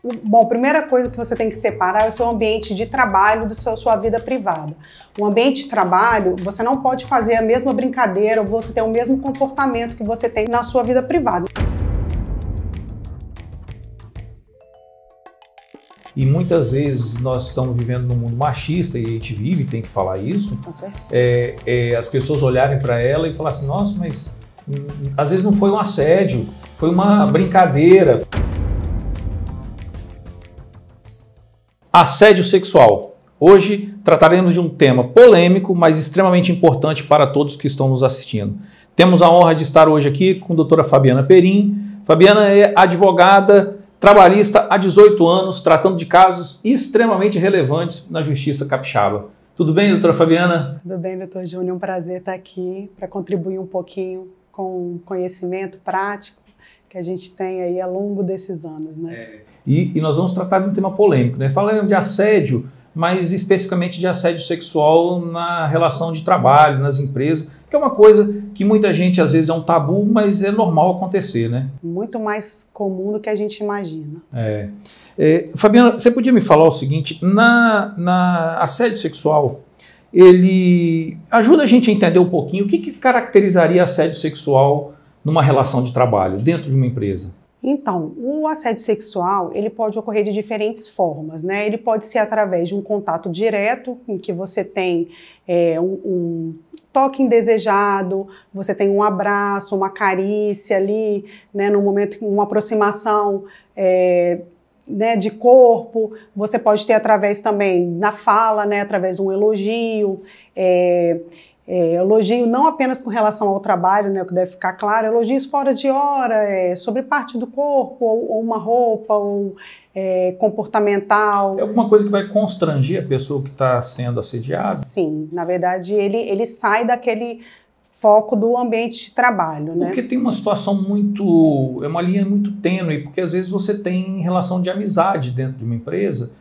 Bom, a primeira coisa que você tem que separar é o seu ambiente de trabalho sua vida privada. O ambiente de trabalho, você não pode fazer a mesma brincadeira ou você ter o mesmo comportamento que você tem na sua vida privada. E muitas vezes nós estamos vivendo num mundo machista e a gente vive, tem que falar isso. Com certeza. As pessoas olharem para ela e falar assim, nossa, mas às vezes não foi um assédio, foi uma brincadeira. Assédio sexual. Hoje trataremos de um tema polêmico, mas extremamente importante para todos que estão nos assistindo. Temos a honra de estar hoje aqui com a doutora Fabiana Perim. Fabiana é advogada trabalhista há 18 anos, tratando de casos extremamente relevantes na Justiça Capixaba. Tudo bem, doutora Fabiana? Tudo bem, doutor Júnior. É um prazer estar aqui para contribuir um pouquinho com o conhecimento prático que a gente tem aí ao longo desses anos, né? E nós vamos tratar de um tema polêmico, né? Falando de assédio, mas especificamente de assédio sexual na relação de trabalho, nas empresas, que é uma coisa que muita gente às vezes é um tabu, mas é normal acontecer, né? Muito mais comum do que a gente imagina. Fabiana, você podia me falar o seguinte, na assédio sexual, ele ajuda a gente a entender um pouquinho o que caracterizaria assédio sexual numa relação de trabalho, dentro de uma empresa? Então, o assédio sexual, ele pode ocorrer de diferentes formas, né? Ele pode ser através de um contato direto, em que você tem um toque indesejado, você tem um abraço, uma carícia ali, né? No momento, uma aproximação né, de corpo. Você pode ter através também na fala, né? Através de um elogio, elogio não apenas com relação ao trabalho, né, o que deve ficar claro, elogios fora de hora, sobre parte do corpo, ou uma roupa, ou comportamental. É alguma coisa que vai constranger a pessoa que está sendo assediada? Sim, na verdade ele sai daquele foco do ambiente de trabalho, né? Porque tem uma situação uma linha muito tênue, porque às vezes você tem relação de amizade dentro de uma empresa,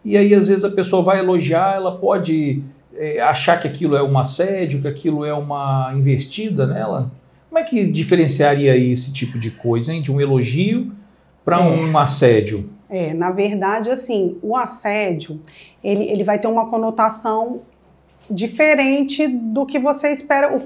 e aí às vezes a pessoa vai elogiar, ela pode achar que aquilo é um assédio, que aquilo é uma investida nela? Como é que diferenciaria aí esse tipo de coisa, hein? De um elogio para um assédio? Na verdade, assim, o assédio, ele vai ter uma conotação diferente do que você espera.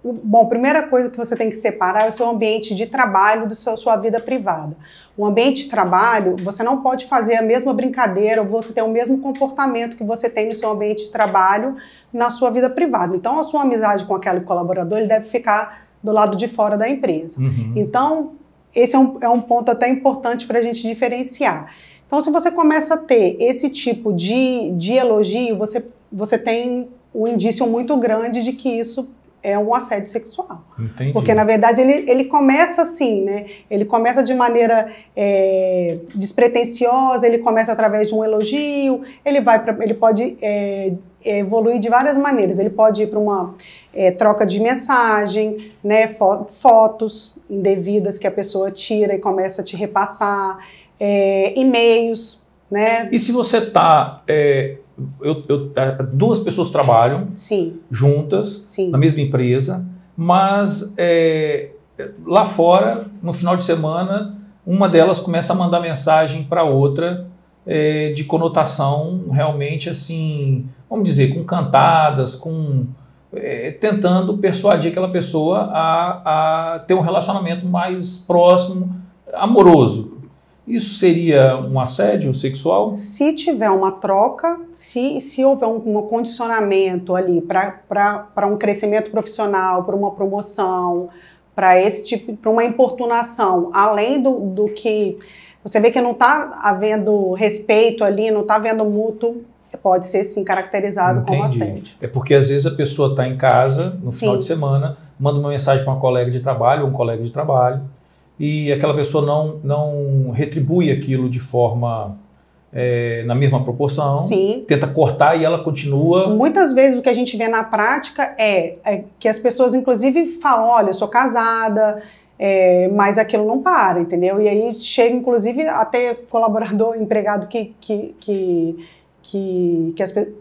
Bom, a primeira coisa que você tem que separar é o seu ambiente de trabalho sua vida privada. O ambiente de trabalho, você não pode fazer a mesma brincadeira ou você ter o mesmo comportamento que você tem no seu ambiente de trabalho na sua vida privada. Então, a sua amizade com aquele colaborador, ele deve ficar do lado de fora da empresa. Uhum. Então, esse é um ponto até importante para a gente diferenciar. Então, se você começa a ter esse tipo de elogio, você tem um indício muito grande de que isso é um assédio sexual. Entendi. Porque, na verdade, ele começa assim, né? Ele começa de maneira despretensiosa, ele começa através de um elogio, ele pode evoluir de várias maneiras. Ele pode ir para uma troca de mensagem, né? Fotos indevidas que a pessoa tira e começa a te repassar, e-mails, né? E se você está... duas pessoas trabalham juntas, na mesma empresa, mas lá fora, no final de semana, uma delas começa a mandar mensagem para outra de conotação realmente assim, vamos dizer, com cantadas, tentando persuadir aquela pessoa a ter um relacionamento mais próximo, amoroso. Isso seria um assédio sexual? Se tiver uma troca, se houver um condicionamento ali para um crescimento profissional, para uma promoção, para esse tipo, para uma importunação, além do que você vê que não está havendo respeito ali, não está havendo mútuo, pode ser sim caracterizado como assédio. É porque às vezes a pessoa está em casa no final de semana, manda uma mensagem para uma colega de trabalho ou um colega de trabalho, e aquela pessoa não retribui aquilo de forma na mesma proporção, tenta cortar e ela continua... Muitas vezes o que a gente vê na prática é que as pessoas inclusive falam, olha, eu sou casada, mas aquilo não para, entendeu? E aí chega inclusive até colaborador, empregado que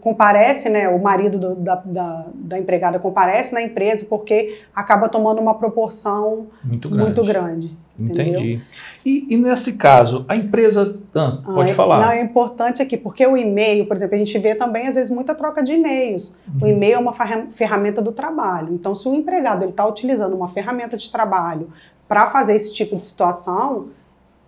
comparece, né, o marido da empregada comparece na empresa porque acaba tomando uma proporção muito grande. Entendi. E nesse caso, a empresa... pode falar. Não, é importante aqui, porque o e-mail, por exemplo, a gente vê também, às vezes, muita troca de e-mails. O e-mail é uma ferramenta do trabalho. Então, se o empregado está utilizando uma ferramenta de trabalho para fazer esse tipo de situação,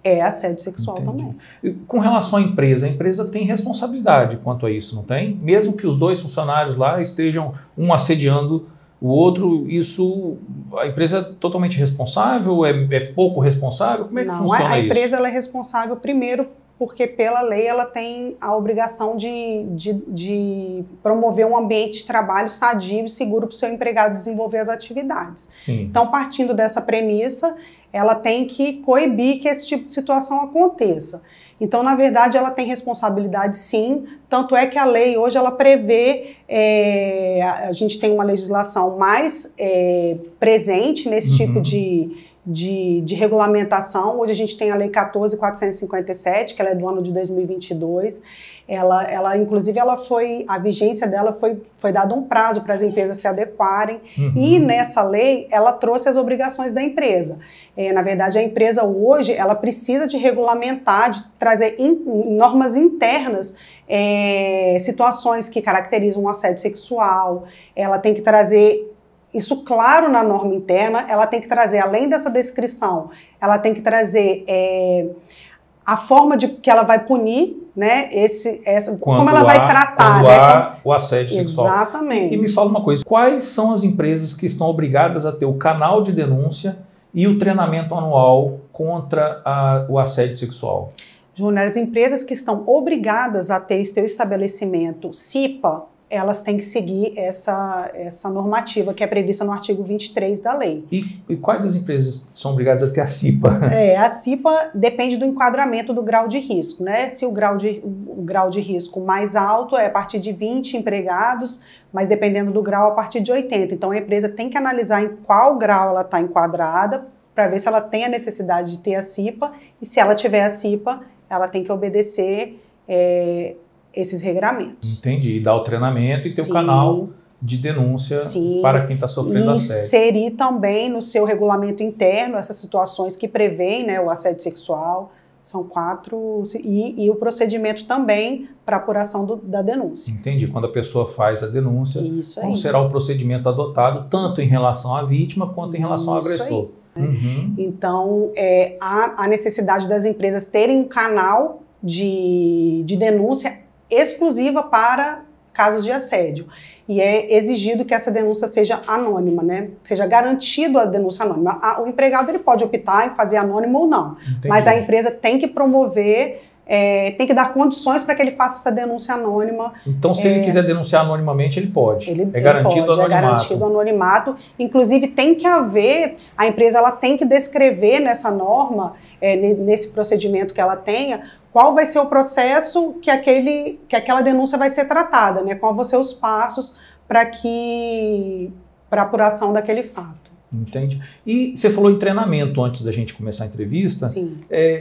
é assédio sexual também. E com relação à empresa, a empresa tem responsabilidade quanto a isso, não tem? Mesmo que os dois funcionários lá estejam um assediando o outro, isso, a empresa é totalmente responsável? É pouco responsável? Como é que funciona isso? A empresa ela é responsável primeiro porque pela lei ela tem a obrigação de promover um ambiente de trabalho sadio e seguro para o seu empregado desenvolver as atividades. Sim. Então, partindo dessa premissa, ela tem que coibir que esse tipo de situação aconteça. Então, na verdade, ela tem responsabilidade sim, tanto é que a lei hoje ela prevê, a gente tem uma legislação mais presente nesse tipo de regulamentação. Hoje a gente tem a Lei 14.457, que ela é do ano de 2022. Inclusive, a vigência dela foi dado um prazo para as empresas se adequarem. E nessa lei, ela trouxe as obrigações da empresa. Na verdade, a empresa hoje, ela precisa de regulamentar, de trazer normas internas, situações que caracterizam um assédio sexual. Ela tem que trazer isso claro na norma interna, ela tem que trazer, além dessa descrição, ela tem que trazer a forma que ela vai punir, né, como ela vai tratar, né, o assédio sexual. Exatamente. E me fala uma coisa, quais são as empresas que estão obrigadas a ter o canal de denúncia e o treinamento anual contra o assédio sexual? Júnior, as empresas que estão obrigadas a ter seu estabelecimento CIPA, elas têm que seguir essa normativa que é prevista no artigo 23 da lei. E quais as empresas são obrigadas a ter a CIPA? A CIPA depende do enquadramento do grau de risco, né? Se o grau de risco mais alto é a partir de 20 empregados, mas dependendo do grau a partir de 80. Então a empresa tem que analisar em qual grau ela está enquadrada para ver se ela tem a necessidade de ter a CIPA, e se ela tiver a CIPA, ela tem que obedecer esses regramentos. Entendi. Dar o treinamento e ter o canal de denúncia para quem está sofrendo assédio. Inserir também no seu regulamento interno essas situações que prevêem, né, o assédio sexual. São 4, e o procedimento também para apuração da denúncia. Entendi. Quando a pessoa faz a denúncia, como será o procedimento adotado, tanto em relação à vítima quanto em relação ao agressor. Então, há necessidade das empresas terem um canal de denúncia exclusiva para casos de assédio. E é exigido que essa denúncia seja anônima, né? Seja garantido a denúncia anônima. O empregado ele pode optar em fazer anônimo ou não. Entendi. Mas a empresa tem que promover, tem que dar condições para que ele faça essa denúncia anônima. Então, se ele quiser denunciar anonimamente, ele pode. É garantido o anonimato. É garantido o anonimato. Inclusive, tem que haver, a empresa ela tem que descrever nessa norma, nesse procedimento que ela tenha, qual vai ser o processo que aquela denúncia vai ser tratada, né? Qual vão ser os passos para a apuração daquele fato. Entende? E você falou em treinamento antes da gente começar a entrevista. Sim.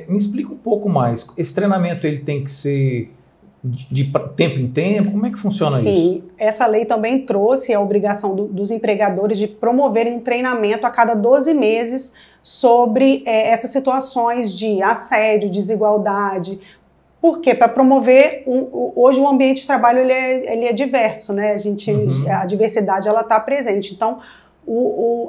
Me explica um pouco mais. Esse treinamento ele tem que ser de tempo em tempo? Como é que funciona isso? Sim, essa lei também trouxe a obrigação dos empregadores de promoverem um treinamento a cada 12 meses sobre essas situações de assédio, desigualdade. Por quê? Para promover, hoje o ambiente de trabalho ele é diverso, né? A diversidade ela está presente. Então,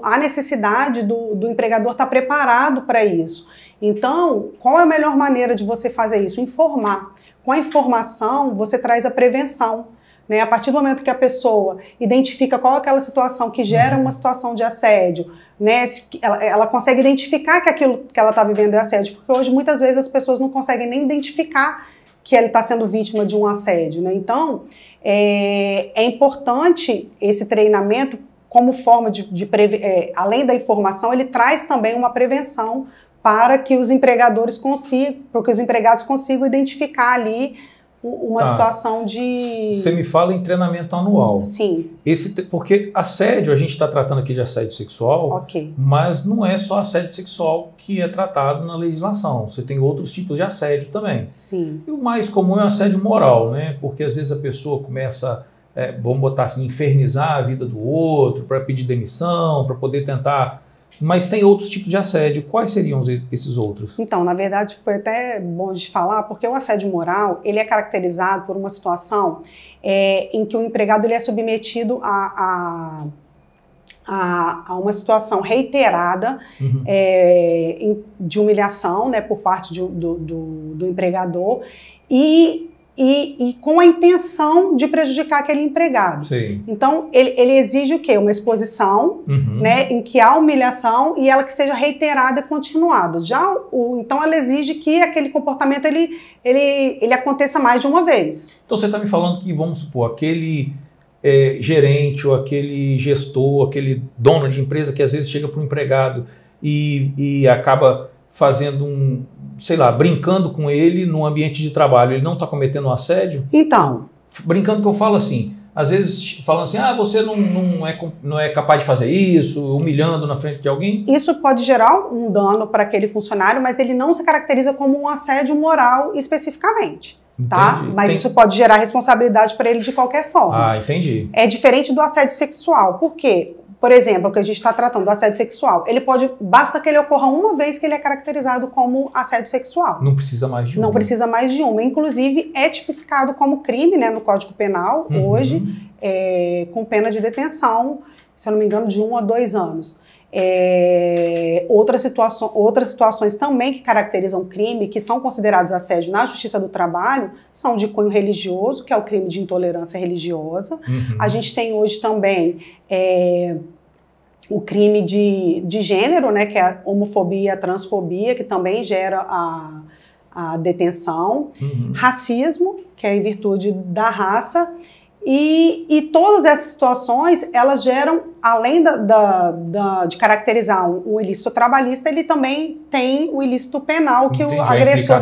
há necessidade do empregador estar preparado para isso. Então, qual é a melhor maneira de você fazer isso? Informar. Com a informação, você traz a prevenção. Né? A partir do momento que a pessoa identifica qual é aquela situação que gera uma situação de assédio, né? Ela consegue identificar que aquilo que ela está vivendo é assédio, porque hoje muitas vezes as pessoas não conseguem nem identificar que ele está sendo vítima de um assédio. Né? Então, é importante esse treinamento como forma de prever, além da informação, ele traz também uma prevenção para que os empregadores consigam identificar ali uma situação de... Você me fala em treinamento anual. Sim. Porque assédio, a gente está tratando aqui de assédio sexual, ok, mas não é só assédio sexual que é tratado na legislação. Você tem outros tipos de assédio também. Sim. E o mais comum é o assédio moral, né? Porque às vezes a pessoa começa, vamos botar assim, infernizar a vida do outro para pedir demissão, para poder tentar... Mas tem outros tipos de assédio. Quais seriam esses outros? Então, na verdade, foi até bom de falar, porque o assédio moral, ele é caracterizado por uma situação em que o empregado ele é submetido a uma situação reiterada de humilhação, né, por parte do empregador e com a intenção de prejudicar aquele empregado. Sim. Então, ele exige o quê? Uma exposição, né, em que há humilhação e ela que seja reiterada e continuada. Então, ela exige que aquele comportamento ele aconteça mais de uma vez. Então, você está me falando que, vamos supor, aquele gerente ou aquele gestor, aquele dono de empresa que às vezes chega para o empregado e acaba fazendo sei lá, brincando com ele no ambiente de trabalho, ele não está cometendo um assédio? Então. Brincando que eu falo assim, às vezes falando assim, você não é capaz de fazer isso, humilhando na frente de alguém? Isso pode gerar um dano para aquele funcionário, mas ele não se caracteriza como um assédio moral especificamente. Tá? Mas isso pode gerar responsabilidade para ele de qualquer forma. Ah, entendi. É diferente do assédio sexual. Por quê? Por exemplo, o que a gente está tratando do assédio sexual, basta que ele ocorra uma vez que ele é caracterizado como assédio sexual. Não precisa mais de uma. Não precisa mais de uma. Inclusive, é tipificado como crime, né, no Código Penal, hoje, com pena de detenção, se eu não me engano, de 1 a 2 anos. Outras situações também que caracterizam crime, que são considerados assédio na Justiça do Trabalho, são de cunho religioso, que é o crime de intolerância religiosa. A gente tem hoje também o crime de gênero, né, que é a homofobia e a transfobia, que também gera a detenção. Racismo, que é em virtude da raça. E todas essas situações, elas geram, além de caracterizar um ilícito trabalhista, ele também tem o ilícito penal, que o agressor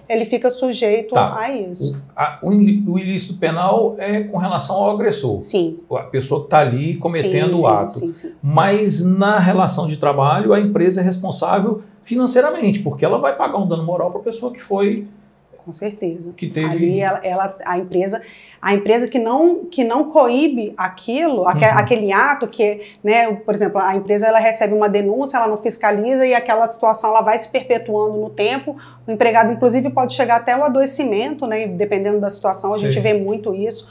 ele fica sujeito a isso. O ilícito penal é com relação ao agressor. Sim. A pessoa que está ali cometendo o ato. Sim. Mas na relação de trabalho, a empresa é responsável financeiramente, porque ela vai pagar um dano moral para a pessoa que foi... Com certeza. Que teve... Ali a empresa que não coíbe aquilo, aquele ato que, né, por exemplo, a empresa ela recebe uma denúncia, ela não fiscaliza e aquela situação ela vai se perpetuando no tempo. O empregado, inclusive, pode chegar até o adoecimento, né, dependendo da situação, a gente vê muito isso.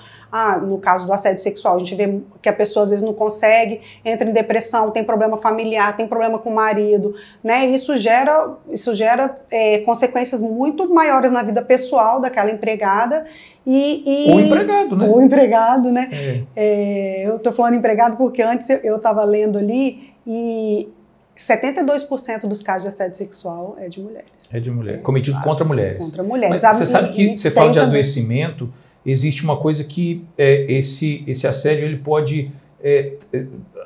No caso do assédio sexual, a gente vê que a pessoa às vezes não consegue, entra em depressão, tem problema familiar, tem problema com o marido, né? Isso gera consequências muito maiores na vida pessoal daquela empregada. Ou empregado, né? Ou empregado, né? Eu tô falando empregado porque antes eu estava lendo ali e 72% dos casos de assédio sexual é de mulheres. É de mulher, cometido contra mulheres. Contra mulheres. Mas você sabe que você fala de adoecimento, existe uma coisa que esse assédio ele pode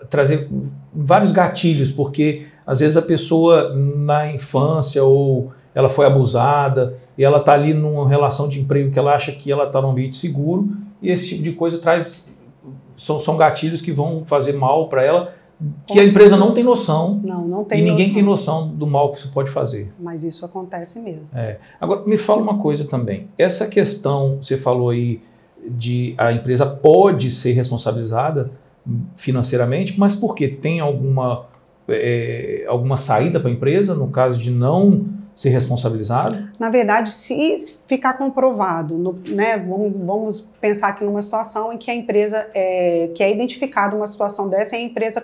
trazer vários gatilhos, porque às vezes a pessoa na infância ou ela foi abusada e ela está ali numa relação de emprego que ela acha que ela está num ambiente seguro e esse tipo de coisa são gatilhos que vão fazer mal para ela, que a empresa não tem noção. Não tem e ninguém noção. tem noção do mal que isso pode fazer. Mas isso acontece mesmo. Agora, me fala uma coisa também. Essa questão, você falou aí, de a empresa pode ser responsabilizada financeiramente, mas por quê? Tem alguma saída para a empresa no caso de não ser responsabilizada? Na verdade, se ficar comprovado, né, vamos pensar aqui numa situação em que a empresa, que é identificada uma situação dessa, e a empresa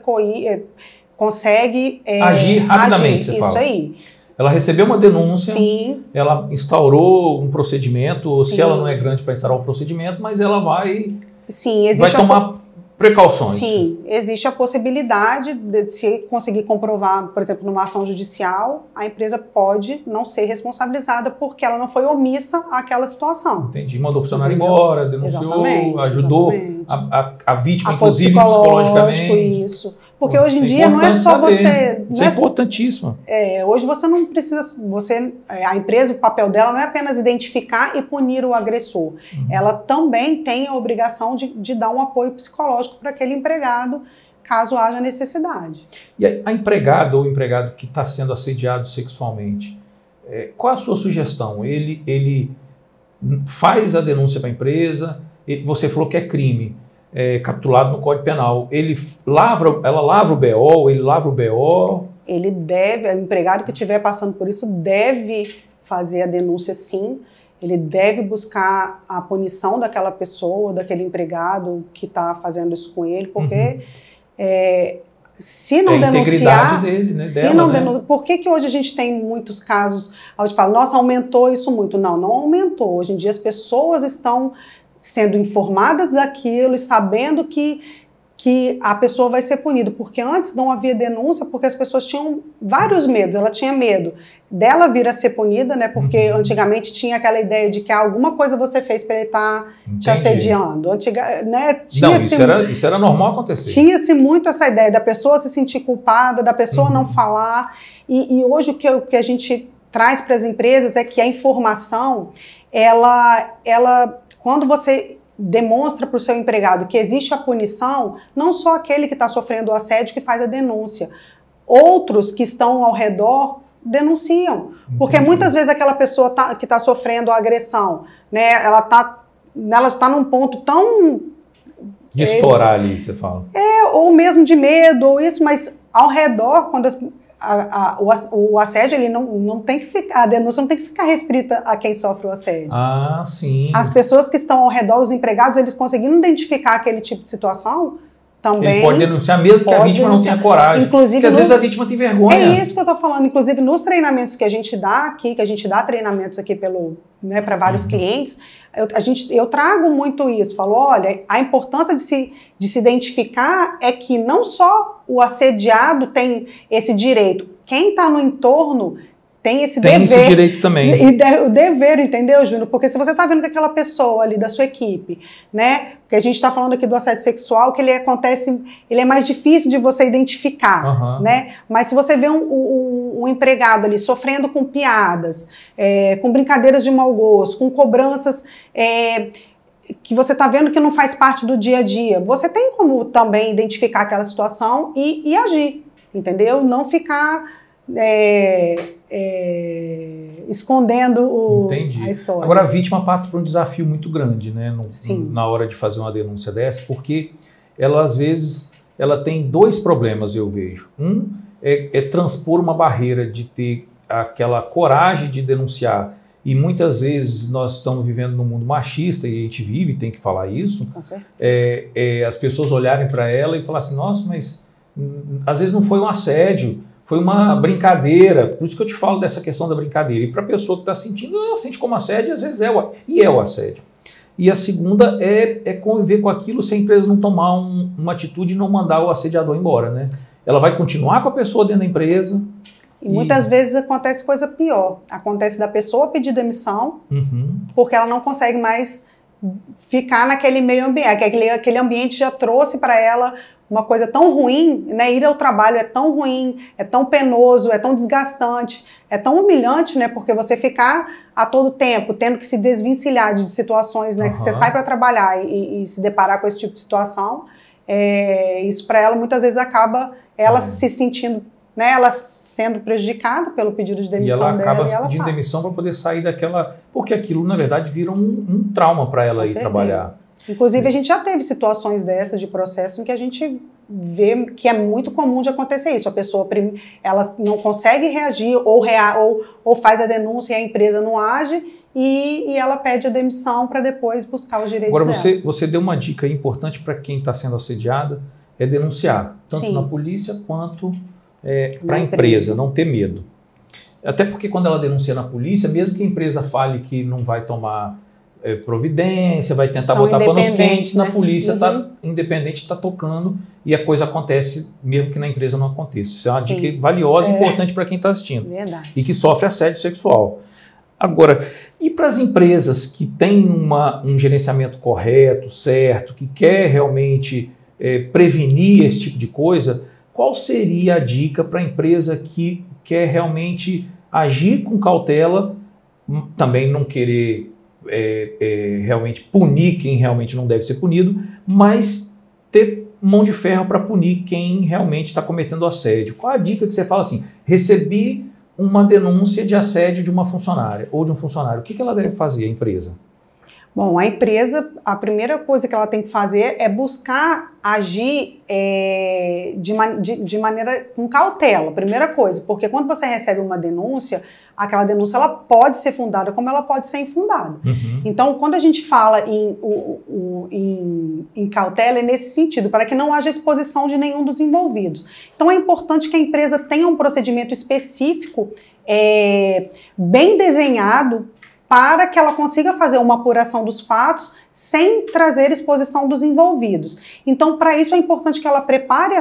consegue agir rapidamente, você fala. Isso aí. Ela recebeu uma denúncia, sim, ela instaurou um procedimento, ou sim, se ela não é grande para instaurar um procedimento, mas ela vai existe tomar precauções. Sim, existe a possibilidade de se conseguir comprovar, por exemplo, numa ação judicial, a empresa pode não ser responsabilizada porque ela não foi omissa àquela situação. Entendi. Mandou o funcionário embora, denunciou, ajudou a vítima, inclusive, psicológico, psicologicamente. Isso. Porque hoje em dia não é só você... Isso é importantíssimo. Hoje você não precisa... A empresa, o papel dela não é apenas identificar e punir o agressor. Ela também tem a obrigação de dar um apoio psicológico para aquele empregado, caso haja necessidade. E a empregada ou o empregado que está sendo assediado sexualmente, qual a sua sugestão? Ele faz a denúncia para a empresa, você falou que é crime, capitulado no Código Penal. Ela lavra o BO, ele lavra o BO? Ele deve, o empregado que estiver passando por isso deve fazer a denúncia, sim. Ele deve buscar a punição daquela pessoa, daquele empregado que está fazendo isso com ele, porque se não denunciar... dele, né? Se não denunciar, por que hoje a gente tem muitos casos onde fala, nossa, aumentou isso muito? Não, não aumentou. Hoje em dia as pessoas estão sendo informadas daquilo e sabendo que a pessoa vai ser punida, porque antes não havia denúncia, porque as pessoas tinham vários medos. Ela tinha medo dela vir a ser punida, né? Porque antigamente tinha aquela ideia de que alguma coisa você fez para ele estar te assediando. Né? Isso era normal acontecer. Tinha-se muito essa ideia da pessoa se sentir culpada, da pessoa não falar. E hoje o que a gente traz para as empresas é que a informação, ela quando você demonstra para o seu empregado que existe a punição, não só aquele que está sofrendo o assédio que faz a denúncia, outros que estão ao redor denunciam. Porque muitas vezes aquela pessoa que está sofrendo a agressão, né, ela está num ponto tão... De estourar ali, você fala. Ou mesmo de medo, ou isso, mas ao redor, quando o assédio, ele não tem que ficar, a denúncia não tem que ficar restrita a quem sofre o assédio. Ah, sim. As pessoas que estão ao redor, os empregados, eles conseguindo identificar aquele tipo de situação, também... Ele pode denunciar mesmo que a vítima não tenha coragem. Inclusive, porque às vezes a vítima tem vergonha. É isso que eu tô falando. Inclusive, nos treinamentos que a gente dá aqui, que a gente dá treinamentos aqui para vários clientes, eu trago muito isso. Falo, olha, a importância de se identificar é que não só o assediado tem esse direito, quem está no entorno tem esse dever. Tem esse direito também. O dever, entendeu, Júnior? Porque se você está vendo que aquela pessoa ali da sua equipe, né? Porque a gente está falando aqui do assédio sexual, que ele é mais difícil de você identificar, né? Mas se você vê um empregado ali sofrendo com piadas, com brincadeiras de mau gosto, com cobranças que você está vendo que não faz parte do dia a dia, você tem como também identificar aquela situação e agir, entendeu? Não ficar... escondendo a história. Agora a vítima passa por um desafio muito grande, né, na hora de fazer uma denúncia dessa, porque ela às vezes tem dois problemas, eu vejo. Um é transpor uma barreira de ter aquela coragem de denunciar, e muitas vezes nós estamos vivendo num mundo machista, e a gente vive, tem que falar isso. Com certeza. As pessoas olharem para ela e falar assim, nossa, mas às vezes não foi um assédio, foi uma brincadeira. Por isso que eu te falo dessa questão da brincadeira. E para a pessoa que está sentindo, ela sente como assédio, às vezes é o assédio. E a segunda é conviver com aquilo se a empresa não tomar uma atitude e não mandar o assediador embora, né? Ela vai continuar com a pessoa dentro da empresa. E muitas vezes acontece coisa pior. Acontece da pessoa pedir demissão, porque ela não consegue mais ficar naquele meio ambiente. Aquele ambiente já trouxe para ela uma coisa tão ruim, né? Ir ao trabalho é tão ruim, é tão penoso, é tão desgastante, é tão humilhante, né? Porque você ficar a todo tempo tendo que se desvencilhar de situações, né? Que você sai para trabalhar e se deparar com esse tipo de situação, isso para ela muitas vezes acaba ela se sentindo, né? Ela sendo prejudicada pelo pedido de demissão dela. E ela acaba pedindo demissão para poder sair daquela... Porque aquilo, na verdade, vira um trauma para ela ir trabalhar. Inclusive, a gente já teve situações dessas de processo em que a gente vê que é muito comum de acontecer isso. A pessoa ela não consegue reagir ou faz a denúncia e a empresa não age e ela pede a demissão para depois buscar os direitos dela. Agora, você deu uma dica importante para quem está sendo assediado, é denunciar, tanto na polícia quanto para a empresa, não ter medo. Até porque quando ela denuncia na polícia, mesmo que a empresa fale que não vai tomar providência, vai tentar botar panos quentes, né? Na polícia independente está tocando e a coisa acontece mesmo que na empresa não aconteça. Isso é uma dica valiosa e importante para quem está assistindo. Verdade. E que sofre assédio sexual. Agora, e para as empresas que têm um gerenciamento correto, certo, que quer realmente prevenir esse tipo de coisa, qual seria a dica para a empresa que quer realmente agir com cautela, também não querer realmente punir quem realmente não deve ser punido, mas ter mão de ferro para punir quem realmente está cometendo assédio? Qual a dica que você fala assim, recebi uma denúncia de assédio de uma funcionária ou de um funcionário, o que ela deve fazer, a empresa? Bom, a empresa, a primeira coisa que ela tem que fazer é buscar agir de maneira com cautela, primeira coisa, porque quando você recebe uma denúncia, aquela denúncia ela pode ser fundada como ela pode ser infundada. Uhum. Então, quando a gente fala em cautela, é nesse sentido, para que não haja exposição de nenhum dos envolvidos. Então, é importante que a empresa tenha um procedimento específico, bem desenhado, para que ela consiga fazer uma apuração dos fatos sem trazer exposição dos envolvidos. Então, para isso é importante que ela prepare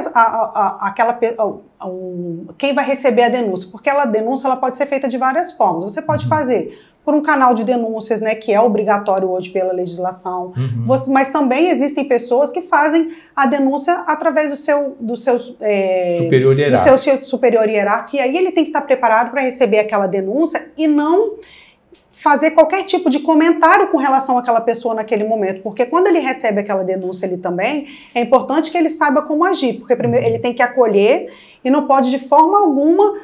quem vai receber a denúncia, porque a denúncia ela pode ser feita de várias formas. Você pode fazer por um canal de denúncias, né, que é obrigatório hoje pela legislação, mas também existem pessoas que fazem a denúncia através do seu superior hierárquico, e aí ele tem que estar preparado para receber aquela denúncia e não fazer qualquer tipo de comentário com relação àquela pessoa naquele momento, porque quando ele recebe aquela denúncia ali também, é importante que ele saiba como agir, porque primeiro ele tem que acolher e não pode de forma alguma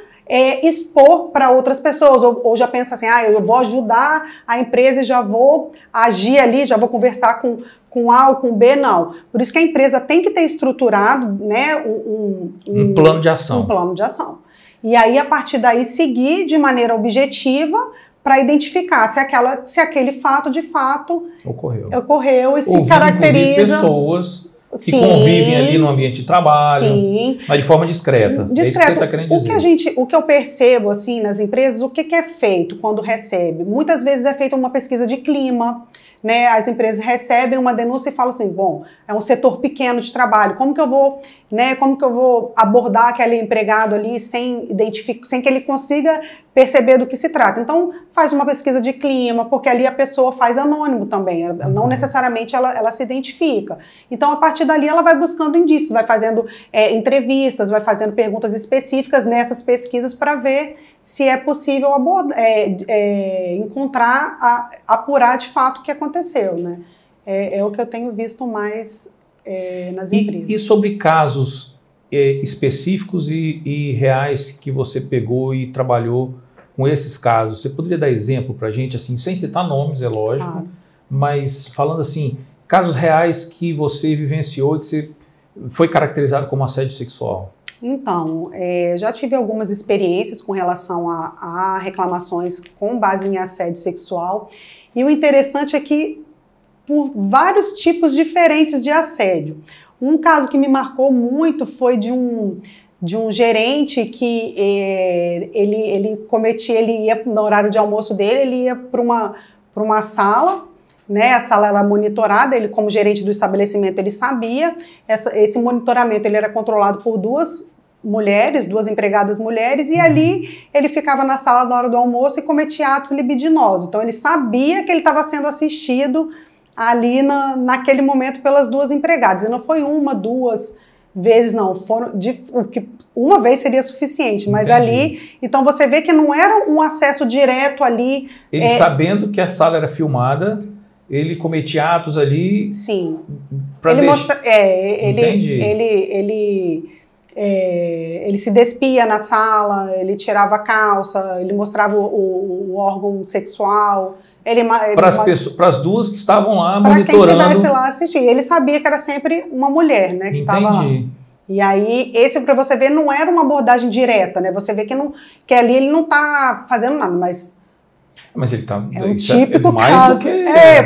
expor para outras pessoas, ou já pensa assim, eu vou ajudar a empresa e já vou agir ali, já vou conversar com A ou com B, não. Por isso que a empresa tem que ter estruturado, né, um plano de ação. Um plano de ação. E aí, a partir daí, seguir de maneira objetiva para identificar se aquele fato de fato ocorreu e se caracteriza. Pessoas que convivem ali no ambiente de trabalho, mas de forma discreta. É isso que você está querendo dizer. O que eu percebo assim nas empresas, o que é feito quando recebe? Muitas vezes é feita uma pesquisa de clima, né? As empresas recebem uma denúncia e falam assim, bom, é um setor pequeno de trabalho, como que eu vou abordar aquele empregado ali sem que ele consiga perceber do que se trata? Então, faz uma pesquisa de clima, porque ali a pessoa faz anônimo também, não necessariamente ela se identifica. Então, a partir dali, ela vai buscando indícios, vai fazendo entrevistas, vai fazendo perguntas específicas nessas pesquisas para ver se é possível apurar de fato o que aconteceu, né? É o que eu tenho visto mais nas empresas. E sobre casos específicos e reais que você pegou e trabalhou com esses casos, você poderia dar exemplo para a gente, assim, sem citar nomes, é lógico, mas falando assim, casos reais que você vivenciou e que você foi caracterizado como assédio sexual? Então, já tive algumas experiências com relação a reclamações com base em assédio sexual, e o interessante é que por vários tipos diferentes de assédio. Um caso que me marcou muito foi de um gerente que ele ia no horário de almoço dele, ele ia para uma sala, né? A sala era monitorada, ele como gerente do estabelecimento ele sabia, esse monitoramento ele era controlado por duas empregadas mulheres, e ali ele ficava na sala na hora do almoço e cometia atos libidinosos. Então ele sabia que ele estava sendo assistido ali naquele momento pelas duas empregadas, e não foi uma, duas vezes, não, uma vez seria suficiente, mas ali, então você vê que não era um acesso direto ali. Ele sabendo que a sala era filmada, ele cometia atos ali. Sim. Ele se despia na sala, ele tirava a calça, ele mostrava o órgão sexual. Para as duas que estavam lá monitorando. Para quem estivesse lá assistindo. Ele sabia que era sempre uma mulher, né, que estava lá. E aí, esse, para você ver, não era uma abordagem direta, né? Você vê que ali ele não está fazendo nada, mas ele tá. É um típico caso.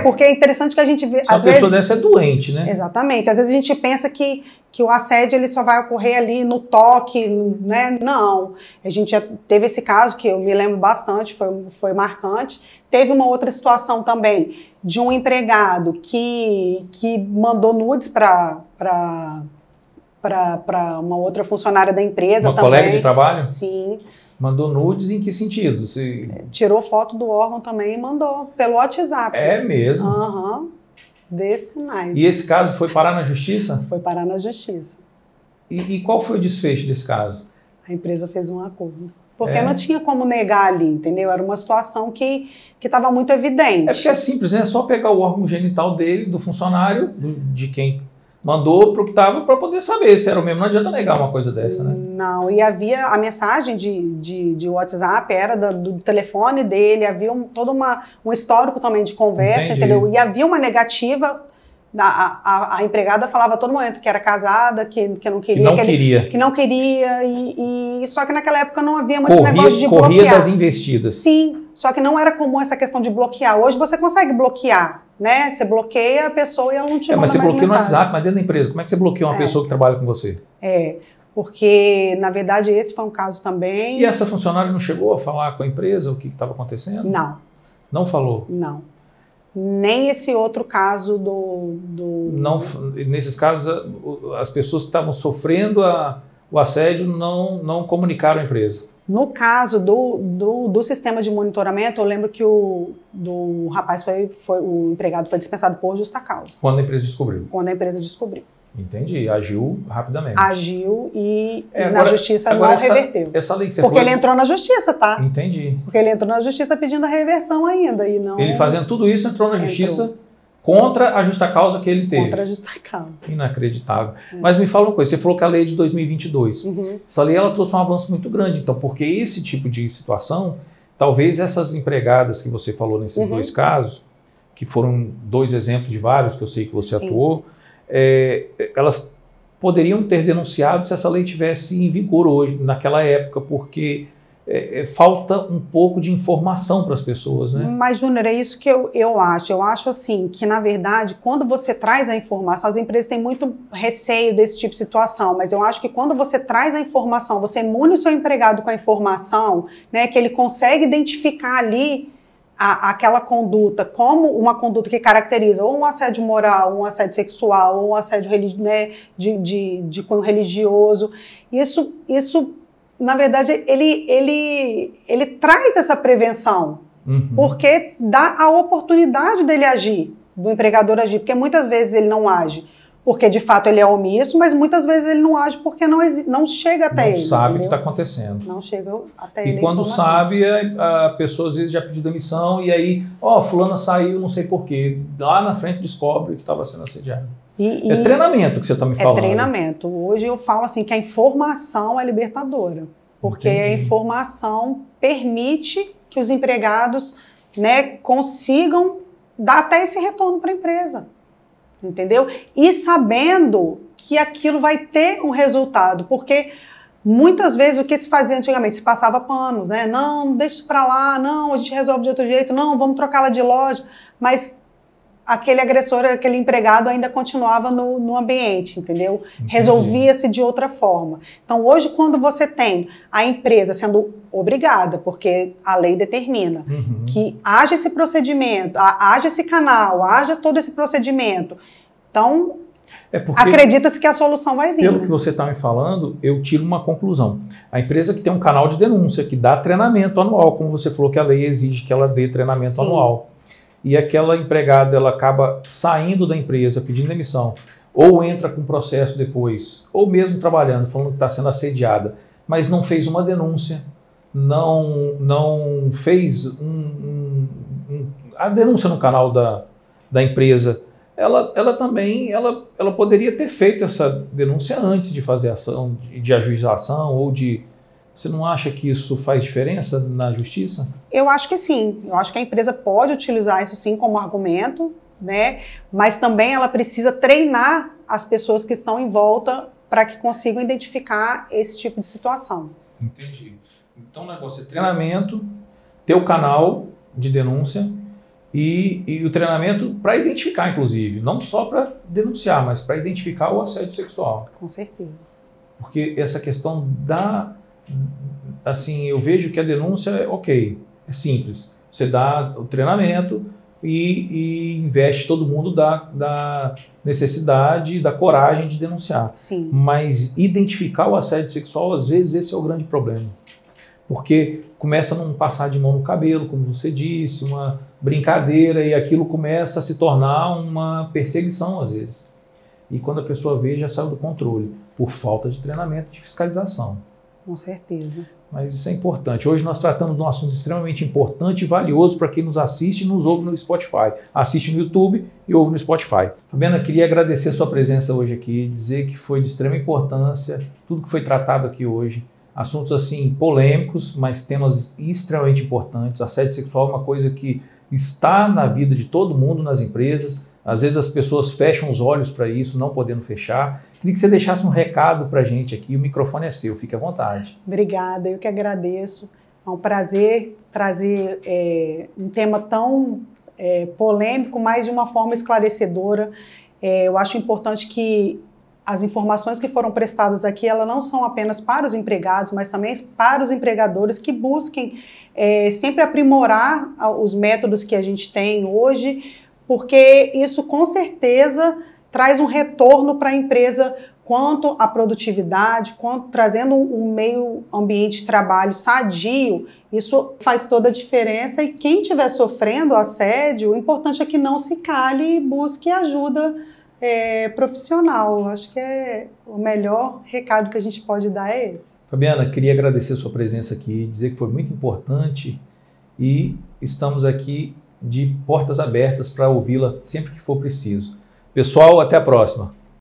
Porque é interessante que a gente vê. Só às vezes, pessoa dessa é doente, né? Exatamente. Às vezes a gente pensa que o assédio ele só vai ocorrer ali no toque, né? Não. A gente já teve esse caso que eu me lembro bastante, foi marcante. Teve uma outra situação também de um empregado que mandou nudes para uma outra funcionária da empresa uma também. Uma colega de trabalho? Sim. Mandou nudes em que sentido? Tirou foto do órgão também e mandou pelo WhatsApp. É mesmo? Aham. Desse naipe. E esse caso foi parar na justiça? Foi parar na justiça. E qual foi o desfecho desse caso? A empresa fez um acordo. Porque não tinha como negar ali, entendeu? Era uma situação que estava muito evidente. É porque é simples, né? É só pegar o órgão genital dele, do funcionário, de quem mandou para o que estava, para poder saber se era o mesmo. Não adianta negar uma coisa dessa, né? Não, e havia a mensagem de WhatsApp, era do telefone dele, havia todo um histórico também de conversa, entendeu? E havia uma negativa. A empregada falava a todo momento que era casada, que não queria. Que não queria, só que naquela época não havia muito negócio de bloquear. Corria das investidas. Sim, só que não era comum essa questão de bloquear. Hoje você consegue bloquear, né? Você bloqueia a pessoa e ela não te manda mais mensagem. Mas você bloqueia no WhatsApp, mas dentro da empresa. Como é que você bloqueia uma pessoa que trabalha com você? Porque, na verdade, esse foi um caso também... E essa funcionária não chegou a falar com a empresa o que estava acontecendo? Não. Não falou? Não. Nem esse outro caso Não, nesses casos, as pessoas que estavam sofrendo o assédio não comunicaram à empresa. No caso do sistema de monitoramento, eu lembro que o rapaz o empregado foi dispensado por justa causa. Quando a empresa descobriu? Quando a empresa descobriu. Entendi, agiu rapidamente. Agiu e na justiça não reverteu. Essa lei que você Porque ele entrou na justiça, tá? Entendi. Porque ele entrou na justiça pedindo a reversão ainda. E não... Ele fazendo tudo isso entrou na justiça contra a justa causa que ele teve. Contra a justa causa. Inacreditável. Mas me fala uma coisa, você falou que a lei é de 2022. Essa lei ela trouxe um avanço muito grande, então, porque esse tipo de situação, talvez essas empregadas que você falou nesses dois casos, que foram 2 exemplos de vários que eu sei que você atuou, elas poderiam ter denunciado se essa lei tivesse em vigor hoje, naquela época, porque falta um pouco de informação para as pessoas, né? Mas, Júnior, é isso que eu acho. Eu acho, assim, que, na verdade, quando você traz a informação, as empresas têm muito receio desse tipo de situação, mas eu acho que quando você traz a informação, você imune o seu empregado com a informação, né, que ele consegue identificar ali aquela conduta como uma conduta que caracteriza ou um assédio moral, um assédio sexual, ou um assédio de cunho religioso. Isso, na verdade, ele traz essa prevenção, porque dá a oportunidade dele agir, do empregador agir, porque muitas vezes ele não age porque de fato ele é omisso, mas muitas vezes ele não age porque não chega até ele. Não sabe o que está acontecendo. Não chega até ele. E quando sabe, a pessoa às vezes já pediu demissão e aí, fulana saiu, não sei porquê. Lá na frente descobre que estava sendo assediado. É treinamento que você está me falando. É treinamento. Hoje eu falo assim que a informação é libertadora. Porque a informação permite que os empregados, né, consigam dar até esse retorno para a empresa. Entendeu? E sabendo que aquilo vai ter um resultado, porque muitas vezes o que se fazia antigamente, se passava pano, né? Não, deixa isso para lá, não, a gente resolve de outro jeito, não, vamos trocá-la de loja, mas aquele agressor, aquele empregado ainda continuava no ambiente, entendeu? Resolvia-se de outra forma. Então hoje quando você tem a empresa sendo obrigada, porque a lei determina que haja esse procedimento, haja esse canal, haja todo esse procedimento, então acredita-se que a solução vai vir. Pelo que você está me falando, eu tiro uma conclusão. A empresa que tem um canal de denúncia, que dá treinamento anual, como você falou que a lei exige que ela dê treinamento anual, e aquela empregada ela acaba saindo da empresa, pedindo demissão, ou entra com processo depois, ou mesmo trabalhando, falando que está sendo assediada, mas não fez uma denúncia, não fez a denúncia no canal da empresa, ela também poderia ter feito essa denúncia antes de fazer ação, de ajuização ou de... Você não acha que isso faz diferença na justiça? Eu acho que sim. Eu acho que a empresa pode utilizar isso sim como argumento, né? Mas também ela precisa treinar as pessoas que estão em volta para que consigam identificar esse tipo de situação. Entendi. Então o negócio é treinamento, ter o canal de denúncia e o treinamento para identificar, inclusive. Não só para denunciar, mas para identificar o assédio sexual. Com certeza. Porque essa questão assim, eu vejo que a denúncia é simples. Você dá o treinamento e investe todo mundo da necessidade, da coragem de denunciar. Sim. Mas identificar o assédio sexual, às vezes, esse é o grande problema. Porque começa a não passar de mão no cabelo, como você disse, uma brincadeira, e aquilo começa a se tornar uma perseguição, às vezes. e quando a pessoa vê, já saiu do controle, por falta de treinamento de fiscalização. Com certeza. Mas isso é importante. Hoje nós tratamos de um assunto extremamente importante e valioso para quem nos assiste e nos ouve no Spotify. Assiste no YouTube e ouve no Spotify. Fabiana, queria agradecer a sua presença hoje aqui, dizer que foi de extrema importância tudo que foi tratado aqui hoje. Assuntos assim polêmicos, mas temas extremamente importantes. Assédio sexual é uma coisa que está na vida de todo mundo, nas empresas. Às vezes as pessoas fecham os olhos para isso, não podendo fechar. Queria que você deixasse um recado para a gente aqui, o microfone é seu, fique à vontade. Obrigada, eu que agradeço. É um prazer trazer um tema tão polêmico, mas de uma forma esclarecedora. Eu acho importante que as informações que foram prestadas aqui, elas não são apenas para os empregados, mas também para os empregadores que busquem sempre aprimorar os métodos que a gente tem hoje, porque isso com certeza traz um retorno para a empresa quanto à produtividade, quanto trazendo um meio ambiente de trabalho sadio. Isso faz toda a diferença e quem estiver sofrendo assédio, o importante é que não se cale e busque ajuda profissional. Acho que o melhor recado que a gente pode dar é esse. Fabiana, queria agradecer a sua presença aqui, dizer que foi muito importante e estamos aqui de portas abertas para ouvi-la sempre que for preciso. Pessoal, até a próxima.